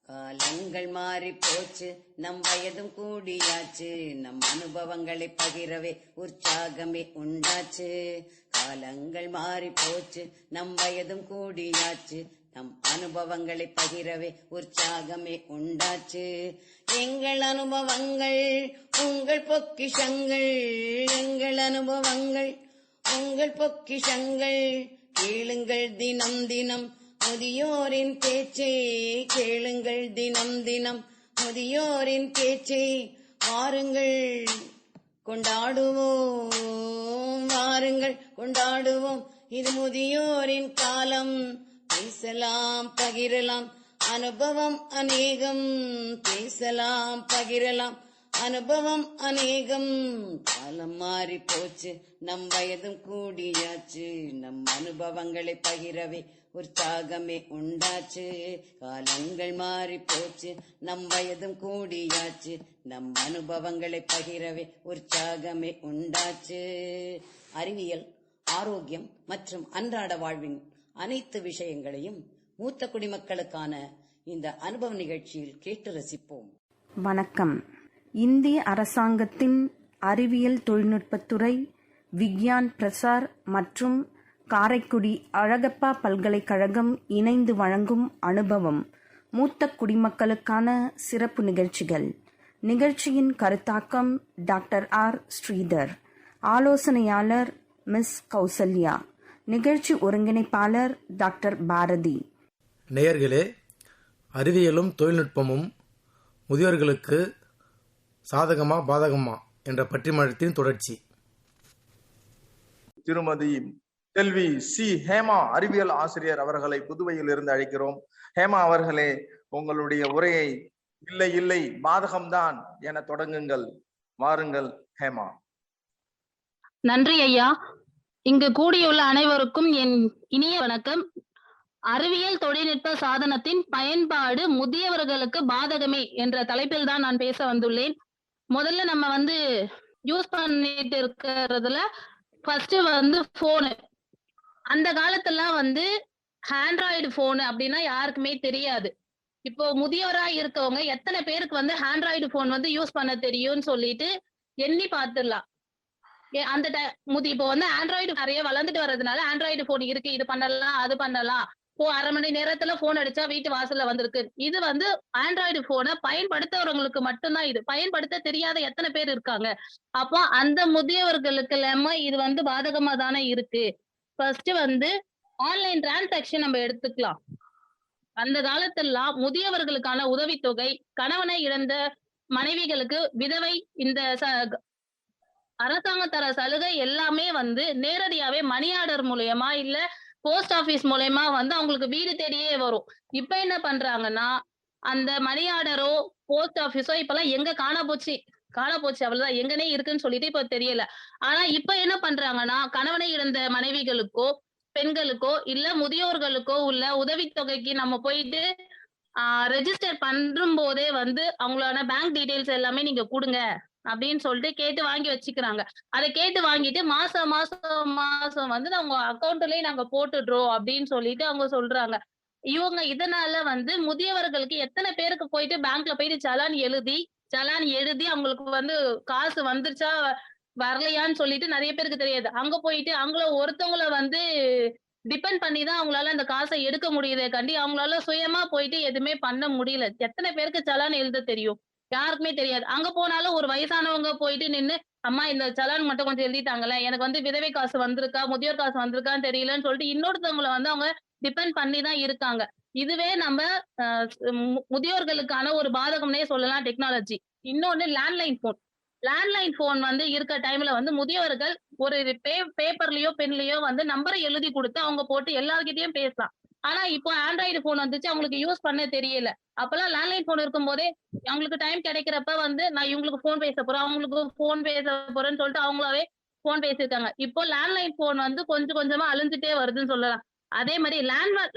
காலங்கள் மாறி போச்சு, நம் வயதும் கூடியாச்சு, நம் அனுபவங்களை பகிரவே உற்சாகமே உண்டாச்சு. காலங்கள் மாறி போச்சு, நம் வயதும் கூடியாச்சு, நம் அனுபவங்களை பகிரவே உற்சாகமே உண்டாச்சு. எங்கள் அனுபவங்கள் உங்கள் பொக்கிஷங்கள், எங்கள் அனுபவங்கள் உங்கள் பொக்கிஷங்கள். கேளுங்கள் தினம் தினம் முதியோரின் பேச்சை, கேளுங்கள் தினம் தினம் முதியோரின் பேச்சை. வாருங்கள் கொண்டாடுவோம், வாருங்கள் கொண்டாடுவோம், இது முதியோரின் காலம். பேசலாம் பகிரலாம் அனுபவம் அநேகம், பேசலாம் பகிரலாம் அனுபவம் அநேகம். காலம் மாறி போச்சு, நம் வயதும் கூடியாச்சு, நம் அனுபவங்களை பகிரவே உற்சாகமே உண்டாச்சு. காலங்கள் மாறி போச்சு, நம் வயதும் கூடியாச்சு, நம் அனுபவங்களை பகிரவே உற்சாகமே உண்டாச்சு. அறிவியல், ஆரோக்கியம் மற்றும் அன்றாட வாழ்வின் அனைத்து விஷயங்களையும் மூத்த குடிமக்களுக்கான இந்த அனுபவ நிகழ்ச்சியில் கேட்டு ரசிப்போம். வணக்கம். இந்திய அரசாங்கத்தின் அறிவியல் தொழில்நுட்பத்துறை, விக்யான் பிரசார் மற்றும் காரைக்குடி அழகப்பா பல்கலைக்கழகம் இணைந்து வழங்கும் அனுபவம் மூத்த குடிமக்களுக்கான சிறப்பு நிகழ்ச்சிகள். நிகழ்ச்சியின் கருத்தாக்கம் டாக்டர் ஆர் ஸ்ரீதர், ஆலோசனையாளர் மிஸ் கௌசல்யா, நிகழ்ச்சி ஒருங்கிணைப்பாளர் டாக்டர் பாரதி. நேயர்களே, அறிவியலும் தொழில்நுட்பமும் முதியோர்களுக்கு சாதகமா பாதகமா என்ற பட்டிமன்றத்தின் தொடர்ச்சி. திருமதி செல்வி சி ஹேமா அறிவியல் ஆசிரியர் அவர்களை புதுவையில் இருந்து அழைக்கிறோம். ஹேமா அவர்களே, உங்களுடைய உரையை இல்லை இல்லை பாதகம்தான் என தொடங்குங்கள். வாருங்கள் ஹேமா. நன்றி ஐயா. இங்கு கூடியுள்ள அனைவருக்கும் என் இனிய வணக்கம். அறிவியல் தொழில்நுட்ப சாதனத்தின் பயன்பாடு முதியவர்களுக்கு பாதகமே என்ற தலைப்பில் தான் நான் பேச வந்துள்ளேன். முதல்ல நம்ம யூஸ் பண்ணிட்டு இருக்கிறதுல ஃபர்ஸ்ட் போனு. அந்த காலத்துலாம் ஆண்ட்ராய்டு போனு அப்படின்னா யாருக்குமே தெரியாது. இப்போ முதியோரா இருக்கவங்க எத்தனை பேருக்கு ஆண்ட்ராய்டு போன் யூஸ் பண்ண தெரியும்னு சொல்லிட்டு எண்ணி பார்த்துடலாம். அந்த இப்போ ஆண்ட்ராய்டு நிறைய வளர்ந்துட்டு வர்றதுனால ஆண்ட்ராய்டு போன் இருக்கு, இது பண்ணலாம் அது பண்ணலாம், அரை மணி நேரத்துல போன் அடிச்சா வீட்டு வாசல்ல வந்திருக்கு. இது ஆண்ட்ராய்டு போனை பயன்படுத்துறவங்களுக்கு மட்டும்தான். இது பயன்படுத்த தெரியாத எத்தனை பேர் இருக்காங்க. அப்போ அந்த முதியவர்களுக்கு எல்லாம இது பாதகமா தானே இருக்கு. ஃபர்ஸ்ட் ஆன்லைன் டிரான்சாக்சன் நம்ம எடுத்துக்கலாம். அந்த காலத்தெல்லாம் முதியவர்களுக்கான உதவித்தொகை, கணவனை இழந்த மனைவிகளுக்கு விதவை, இந்த அரசாங்க தர சலுகை எல்லாமே நேரடியாவே மணி ஆர்டர் மூலியமா இல்ல போஸ்ட் ஆபீஸ் மூலயமா அவங்களுக்கு வீடு தேடியே வரும். இப்ப என்ன பண்றாங்கன்னா, அந்த மணி ஆர்டரோ போஸ்ட் ஆபீஸோ இப்பெல்லாம் எங்க காண போச்சு அவ்வளவுதான், எங்கனே இருக்குன்னு சொல்லிட்டு இப்ப தெரியல. ஆனா இப்ப என்ன பண்றாங்கன்னா, கணவனை இழந்த மனைவிகளுக்கோ பெண்களுக்கோ இல்ல முதியோர்களுக்கோ உள்ள உதவித்தொகைக்கு நம்ம போயிட்டு ரெஜிஸ்டர் பண்றும் போதே அவங்களோட பேங்க் டீடைல்ஸ் எல்லாமே நீங்க கொடுங்க அப்படின்னு சொல்லிட்டு கேட்டு வாங்கி வச்சுக்கிறாங்க. அதை கேட்டு வாங்கிட்டு மாசம் அவங்க அக்கௌண்ட்லயே நாங்க போட்டுடுறோம் அப்படின்னு சொல்லிட்டு அவங்க சொல்றாங்க. இவங்க இதனால முதியவர்களுக்கு எத்தனை பேருக்கு போயிட்டு பேங்க்ல போயிட்டு சலான் எழுதி அவங்களுக்கு காசு வந்துருச்சா வரலையான்னு சொல்லிட்டு நிறைய பேருக்கு தெரியாது. அங்க போயிட்டு அவங்கள ஒருத்தவங்கள டிபெண்ட் பண்ணி தான் அவங்களால அந்த காசை எடுக்க முடியுதே கண்டி அவங்களால சுயமா போயிட்டு எதுவுமே பண்ண முடியல. எத்தனை பேருக்கு சலான் எழுத தெரியும்? யாருக்குமே தெரியாது. அங்க போனாலும் ஒரு வயசானவங்க போயிட்டு நின்னு, அம்மா இந்த சலான் மட்டும் கொஞ்சம் எழுதிட்டாங்களே, எனக்கு விதவை காசு வந்திருக்கா முதியோர் காசு வந்திருக்கான்னு தெரியலன்னு சொல்லிட்டு இன்னொருத்தவங்களை அவங்க டிபெண்ட் பண்ணி தான் இருக்காங்க. இதுவே நம்ம முதியோர்களுக்கான ஒரு பாதகம்னே சொல்லலாம் டெக்னாலஜி. இன்னொன்னு லேண்ட்லைன் போன் இருக்க டைம்ல முதியவர்கள் ஒரு பேப்பர்லயோ பென்லயோ நம்பரை எழுதி கொடுத்து அவங்க போட்டு எல்லார்கிட்டயும் பேசலாம். ஆனா இப்போ ஆண்ட்ராய்டு போன் வந்துச்சு, அவங்களுக்கு யூஸ் பண்ண தெரியல. அப்பெல்லாம் லேண்ட்லைன் போன் இருக்கும் போதே அவங்களுக்கு டைம் கிடைக்கிறப்ப நான் இவங்களுக்கு போன் பேச போறேன், அவங்களுக்கு போன் பேச போறேன்னு சொல்லிட்டு அவங்களாவே போன் பேசியிருக்காங்க. இப்போ லேண்ட்லைன் போன் கொஞ்சம் கொஞ்சமா அழிஞ்சிட்டே வருதுன்னு சொல்லலாம். அதே மாதிரி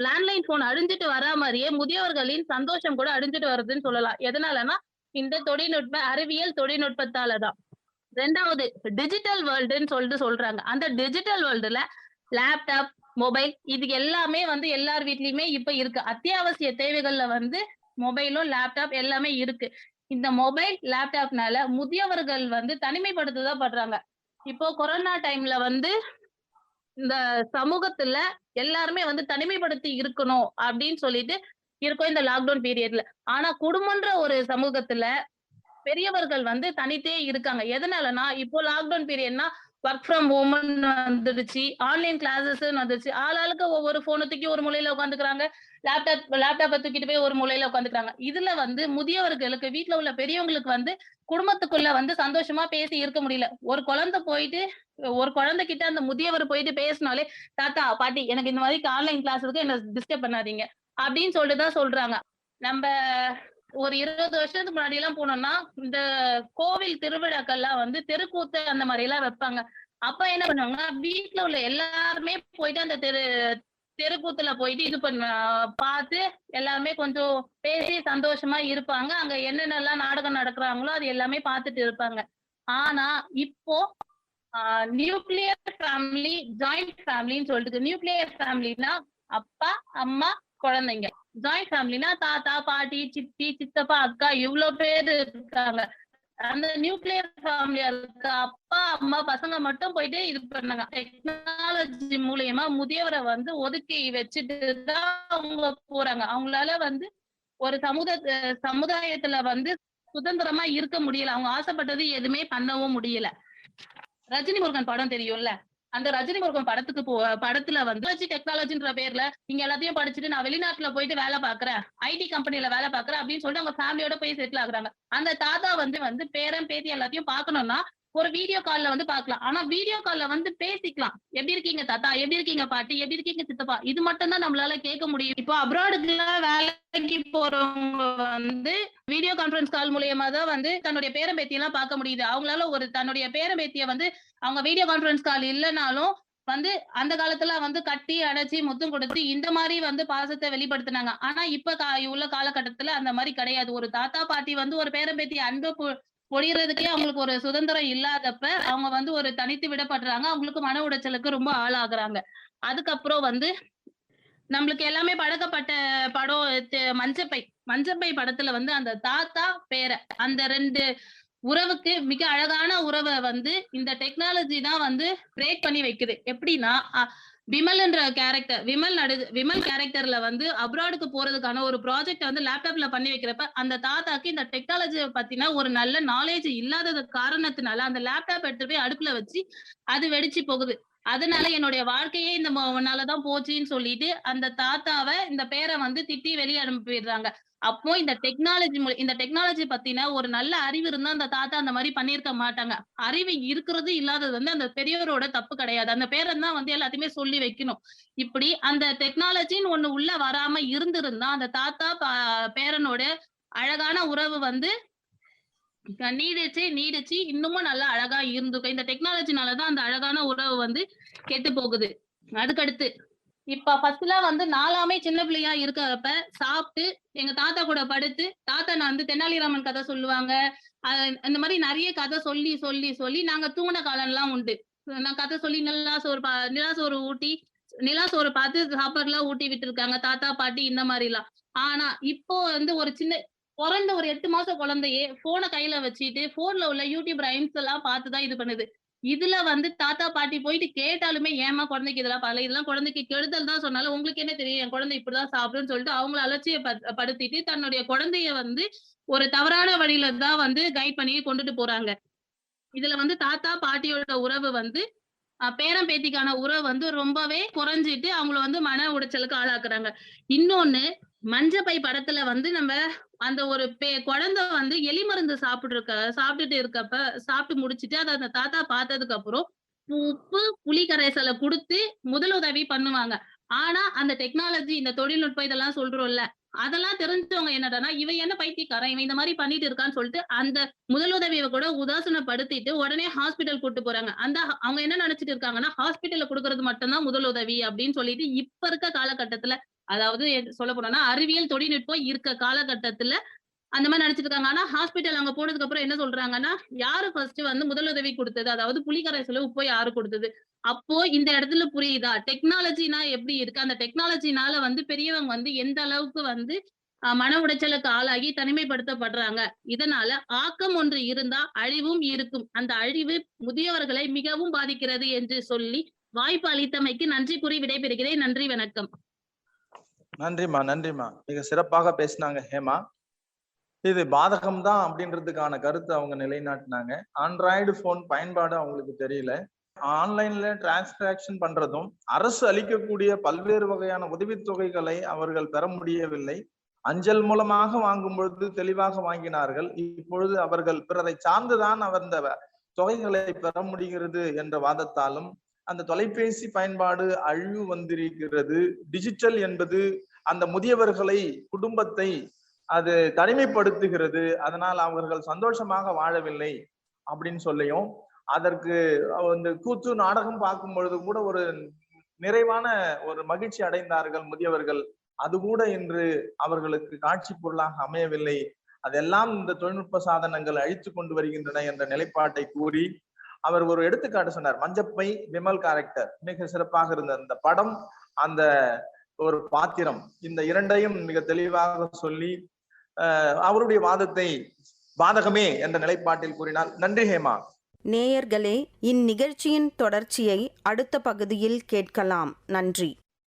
லேண்ட்லைன் போன் அழிஞ்சிட்டு வர மாதிரியே முதியவர்களின் சந்தோஷம் கூட அழிஞ்சிட்டு வருதுன்னு சொல்லலாம். எதனாலன்னா இந்த அறிவியல் தொழில்நுட்பத்தாலதான். ரெண்டாவது டிஜிட்டல் வேர்ல்டுன்னு சொல்லிட்டு சொல்றாங்க. அந்த டிஜிட்டல் வேர்ல்டுல லேப்டாப், மொபைல் இது எல்லாமே எல்லார் வீட்லயுமே இப்ப இருக்கு. அத்தியாவசிய தேவைகள்ல மொபைலும் லேப்டாப் எல்லாமே இருக்கு. இந்த மொபைல் லேப்டாப்னால முதியவர்கள் வந்து தனிமைப்படுத்ததான் படுறாங்க. இப்போ கொரோனா டைம்ல வந்து இந்த சமூகத்துல எல்லாருமே வந்து தனிமைப்படுத்தி இருக்கணும் அப்படின்னு சொல்லிட்டு இருக்கோம் இந்த லாக்டவுன் பீரியட்ல. ஆனா குடும்பம்ன்ற ஒரு சமூகத்துல பெரியவர்கள் வந்து தனித்தே இருக்காங்க. எதனாலன்னா, இப்போ லாக்டவுன் பீரியட்னா வொர்க் ஃப்ரம் ஹோம்ன்னு வந்துடுச்சு. ஆன்லைன் கிளாஸஸ்ன்னு வந்துருச்சு. ஆளாளுக்கு ஒவ்வொரு ஃபோன தூக்கி ஒரு மூலையில உட்காந்துக்கிறாங்க. லேப்டாப்ப தூக்கிட்டு போய் ஒரு மூலையில உட்காந்துக்கிறாங்க. இதுல வந்து முதியவர்களுக்கு, வீட்ல உள்ள பெரியவங்களுக்கு வந்து குடும்பத்துக்குள்ள வந்து சந்தோஷமா பேசி இருக்க முடியல. ஒரு குழந்தை கிட்ட அந்த முதியவர் போயிட்டு பேசினாலே, "தாத்தா, பாட்டி எனக்கு இந்த மாதிரி ஆன்லைன் கிளாஸ் இருக்கு. என்ன டிஸ்டர்ப் பண்ணாதீங்க." அப்படின்னு சொல்லிட்டு தான் சொல்றாங்க. நம்ப ஒரு 20 வருஷத்துக்கு முன்னாடி எல்லாம் போனோம்னா, இந்த கோவில் திருவிழாக்கள்லாம் வந்து தெருக்கூத்து அந்த மாரி எல்லாம் வைப்பாங்க. அப்ப என்ன பண்ணுவாங்கன்னா, வீட்ல உள்ள எல்லாருமே போயிட்டு அந்த தெருக்கூத்துல போயிட்டு இது பார்த்து எல்லாருமே கொஞ்சம் பேசி சந்தோஷமா இருப்பாங்க. அங்க என்னென்னலாம் நாடகம் நடக்குறாங்களோ, அது எல்லாமே பார்த்துட்டு இருப்பாங்க. ஆனா, இப்போ நியூக்ளியர் ஃபேமிலி, ஜாயிண்ட் ஃபேமிலின்னு சொல்லிட்டு நியூக்ளியர் ஃபேமிலினா அப்பா, அம்மா, குழந்தைங்க. ஜாயிண்ட் ஃபேமிலினா தாத்தா, பாட்டி, சித்தி, சித்தப்பா, அக்கா இவ்ளோ பேரு இருக்காங்க. அந்த நியூக்ளியர் ஃபேமிலியா இருக்க அப்பா, அம்மா, பசங்க மட்டும் போயிட்டு இது பண்ணாங்க. டெக்னாலஜி மூலியமா முதியவர வந்து ஒதுக்கி வச்சுட்டு தான் அவங்க போறாங்க. அவங்களால வந்து ஒரு சமுதாயத்துல வந்து சுதந்திரமா இருக்க முடியல. அவங்க ஆசைப்பட்டது எதுவுமே பண்ணவும் முடியல. ரஜினி முருகன் படம் தெரியும்ல. அந்த ரஜினி முருகன் படத்துல வந்து டெக்னாலஜின்ற பேர்ல நீங்க எல்லாத்தையும் படிச்சுட்டு நான் வெளிநாட்டுல போயிட்டு வேலை பாக்குறேன், ஐடி கம்பெனில வேலை பாக்குறேன் அப்படின்னு சொல்லிட்டு அவங்க ஃபேமிலியோட போய் செட்டில் ஆகுறாங்க. அந்த தாத்தா வந்து பேரன் பேத்தி எல்லாத்தையும் பாக்கணும்னா ஒரு வீடியோ கால்ல வந்து பாக்கலாம். ஆனா வீடியோ கால்ல வந்து பேசிக்கலாம். எப்படி இருக்கீங்க தாத்தா, எப்படி இருக்கீங்க பாட்டி, எப்படி இருக்கீங்க சித்தப்பா, இது மட்டும் தான் நம்மளால கேட்க முடியும். இப்போ அப்ராடுக்கு வேலைக்கு போறவங்க வந்து வீடியோ கான்பரன்ஸ் கால் மூலியமா தான் வந்து தன்னுடைய பேரன் பேத்தி எல்லாம் பார்க்க முடியுது. அவங்களால ஒரு தன்னுடைய பேரன் பேத்திய வந்து அவங்க வீடியோ கான்பரன்ஸ் கால் இல்லனாலும் வந்து அந்த காலத்துல வந்து கட்டி அணைச்சி முத்தம் கொடுத்து இந்த மாதிரி வந்து பாசத்தை வெளிப்படுத்தினாங்க. ஆனா இப்ப உள்ள காலகட்டத்துல அந்த மாதிரி கிடையாது. ஒரு தாத்தா பாட்டி வந்து ஒரு பேரன் பேத்தி அன்பு பொழியறதுக்கே அவங்களுக்கு ஒரு சுதந்திரம் இல்லாதப்ப அவங்க வந்து ஒரு தனித்து விடப்படுறாங்க. அவங்களுக்கு மன உளைச்சலுக்கு ரொம்ப ஆளாகுறாங்க. அதுக்கப்புறம் வந்து நம்மளுக்கு எல்லாமே பழக்கப்பட்ட படம் மஞ்சப்பை படத்துல வந்து அந்த தாத்தா பேர அந்த 2 உறவுக்கு மிக அழகான உறவை வந்து இந்த டெக்னாலஜி தான் வந்து பிரேக் பண்ணி வைக்குது. எப்படின்னா விமல் கேரக்டர்ல வந்து அப்ராடுக்கு போறதுக்கான ஒரு ப்ராஜெக்ட் வந்து லேப்டாப்ல பண்ணி வைக்கிறப்ப அந்த தாத்தாக்கு இந்த டெக்னாலஜியை பத்தின ஒரு நல்ல நாலேஜ் இல்லாதது காரணத்தினால அந்த லேப்டாப் எடுத்து போய் அடுப்புல வச்சு அது வெடிச்சு போகுது. அதனால என்னுடைய வாழ்க்கையே இந்த உன்னாலதான் போச்சுன்னு சொல்லிட்டு அந்த தாத்தாவை இந்த பேரை வந்து திட்டி வெளியே அனுப்பிடுறாங்க. அப்போ இந்த டெக்னாலஜி பத்தின ஒரு நல்ல அறிவு இருந்தா அந்த தாத்தா அந்த மாதிரி பண்ணியிருக்க மாட்டாங்க. அறிவு இருக்கிறது இல்லாதது வந்து அந்த பெரியவரோட தப்பு கிடையாது. அந்த பேரன் தான் வந்து எல்லாத்தையுமே சொல்லி வைக்கணும். இப்படி அந்த டெக்னாலஜின்னு ஒண்ணு உள்ள வராம இருந்திருந்தா அந்த தாத்தா பேரனோட அழகான உறவு வந்து நீடிச்சு இன்னமும் நல்லா அழகா இருந்துக்கும். இந்த டெக்னாலஜினாலதான் அந்த அழகான உறவு வந்து கெட்டு போகுது. அதுக்கடுத்து இப்ப ஃபர்ஸ்ட்லாம் வந்து நாலாமே சின்ன பிள்ளையா இருக்கிறப்ப சாப்பிட்டு எங்க தாத்தா கூட படுத்து தாத்தா நான் வந்து தெனாலிராமன் கதை சொல்லுவாங்க. இந்த மாதிரி நிறைய கதை சொல்லி சொல்லி சொல்லி நாங்க தூங்கின காலம் எல்லாம் உண்டு. நான் கதை சொல்லி நிலா சோறு பார்த்து சாப்பாடு எல்லாம் ஊட்டி விட்டு இருக்காங்க தாத்தா பாட்டி இந்த மாதிரி எல்லாம். ஆனா இப்போ வந்து ஒரு பிறந்த ஒரு 8 மாசம் குழந்தையே போனை கையில வச்சுட்டு போன்ல உள்ள யூடியூப் ரைம்ஸ் எல்லாம் பார்த்துதான் இது பண்ணுது. இதுல வந்து தாத்தா பாட்டி போயிட்டு கேட்டாலுமே ஏமா குழந்தைக்கு இதெல்லாம் பல இதெல்லாம் குழந்தைக்கு கெடுதல் தான் சொன்னாலும் உங்களுக்கு என்ன தெரியும் என் குழந்தை இப்படிதான் சாப்பிடுன்னு சொல்லிட்டு அவங்கள அலட்சியப்படுத்திட்டு தன்னுடைய குழந்தைய வந்து ஒரு தவறான வழியில தான் வந்து கைட் பண்ணி கொண்டுட்டு போறாங்க. இதுல வந்து தாத்தா பாட்டியோட உறவு வந்து பேரன் பேத்திக்கான உறவு வந்து ரொம்பவே குறைஞ்சிட்டு அவங்கள வந்து மன உளைச்சலுக்கு ஆளாக்குறாங்க. இன்னொன்னு மஞ்சப்பை படத்துல வந்து நம்ம அந்த ஒரு குழந்தை வந்து எலி மருந்து சாப்பிட்டுட்டு இருக்கப்ப சாப்பிட்டு முடிச்சிட்டு அதை அந்த தாத்தா பார்த்ததுக்கு அப்புறம் உப்பு புளி கரைசலை கொடுத்து முதலுதவி பண்ணுவாங்க. ஆனா அந்த டெக்னாலஜி இந்த தொழில்நுட்பம் இதெல்லாம் சொல்றோம்ல அதெல்லாம் தெரிஞ்சவங்க என்னடான்னா இவன் என்ன பைத்தியக்காரன் இவன் இந்த மாதிரி பண்ணிட்டு இருக்கான்னு சொல்லிட்டு அந்த முதலுதவியை கூட உதாசனப்படுத்திட்டு உடனே ஹாஸ்பிட்டல் கூட்டு போறாங்க. அவங்க என்ன நினைச்சிட்டு இருக்காங்கன்னா ஹாஸ்பிட்டல்ல கொடுக்கறது மட்டும்தான் முதலுதவி அப்படின்னு சொல்லிட்டு இப்ப இருக்க காலகட்டத்துல அதாவது சொல்ல போனோம்னா அறிவியல் தொழில்நுட்பம் இருக்க காலகட்டத்துல அந்த மாதிரி நினைச்சிட்டு இருக்காங்க. ஆனா ஹாஸ்பிட்டல் அங்க போனதுக்கு அப்புறம் என்ன சொல்றாங்கன்னா யாரு ஃபர்ஸ்ட் வந்து முதலுதவி கொடுத்தது அதாவது புலிகரைசல உப்போ யாரு கொடுத்தது. அப்போ இந்த இடத்துல புரியுதா டெக்னாலஜினா எப்படி இருக்கு. அந்த டெக்னாலஜினால வந்து பெரியவங்க வந்து எந்த அளவுக்கு வந்து மன உடைச்சலுக்கு ஆளாகி தனிமைப்படுத்தப்படுறாங்க. இதனால ஆக்கம் ஒன்று இருந்தா அழிவும் இருக்கும். அந்த அழிவு முதியவர்களை மிகவும் பாதிக்கிறது என்று சொல்லி வாய்ப்பு அளித்தமைக்கு நன்றி கூறி விடைபெறுகிறேன். நன்றி, வணக்கம். நன்றிமா. மிக சிறப்பாக பேசினாங்க ஹேமா. இது பாதகம் தான் அப்படின்றதுக்கான கருத்தை அவங்க நிலைநாட்டினாங்க. ஆண்ட்ராய்டு போன் பயன்பாடு அவங்களுக்கு தெரியல. ஆன்லைன்ல டிரான்சாக்சன் பண்றதும் அரசு அளிக்கக்கூடிய பல்வேறு வகையான உதவித்தொகைகளை அவர்கள் பெற முடியவில்லை. அஞ்சல் மூலமாக வாங்கும் பொழுது தெளிவாக வாங்கினார்கள். இப்பொழுது அவர்கள் பிறரை சார்ந்துதான் அந்த தொகைகளை பெற முடிகிறது என்ற வாதத்தாலும் அந்த தொலைபேசி பயன்பாடு அழிவு வந்திருக்கிறது. டிஜிட்டல் என்பது அந்த முதியவர்களை, குடும்பத்தை அது தனிமைப்படுத்துகிறது. அதனால் அவர்கள் சந்தோஷமாக வாழவில்லை அப்படின்னு சொல்லியும், அதற்கு இந்த கூத்து நாடகம் பார்க்கும் பொழுது கூட ஒரு நிறைவான ஒரு மகிழ்ச்சி அடைந்தார்கள் முதியவர்கள். அது கூட இன்று அவர்களுக்கு காட்சி பொருளாக அமையவில்லை. அதெல்லாம் இந்த தொழில்நுட்ப சாதனங்கள் அழித்து கொண்டு வருகின்றன என்ற நிலைப்பாட்டை கூறி அவர் ஒரு எடுத்துக்காட்டு சொன்னார். மஞ்சப்பை விமல் கேரக்டர் மிக சிறப்பாக இருந்த அந்த படம், அந்த ஒரு பாத்திரம், இந்த இரண்டையும் மிக தெளிவாக சொல்லி அவருடைய வாதத்தை பாதகமே என்ற நிலைப்பாட்டில் கூறினார். நன்றி ஹேமா. நேயர்களே, இந்நிகழ்ச்சியின் தொடர்ச்சியை அடுத்த பகுதியில் கேட்கலாம். நன்றி.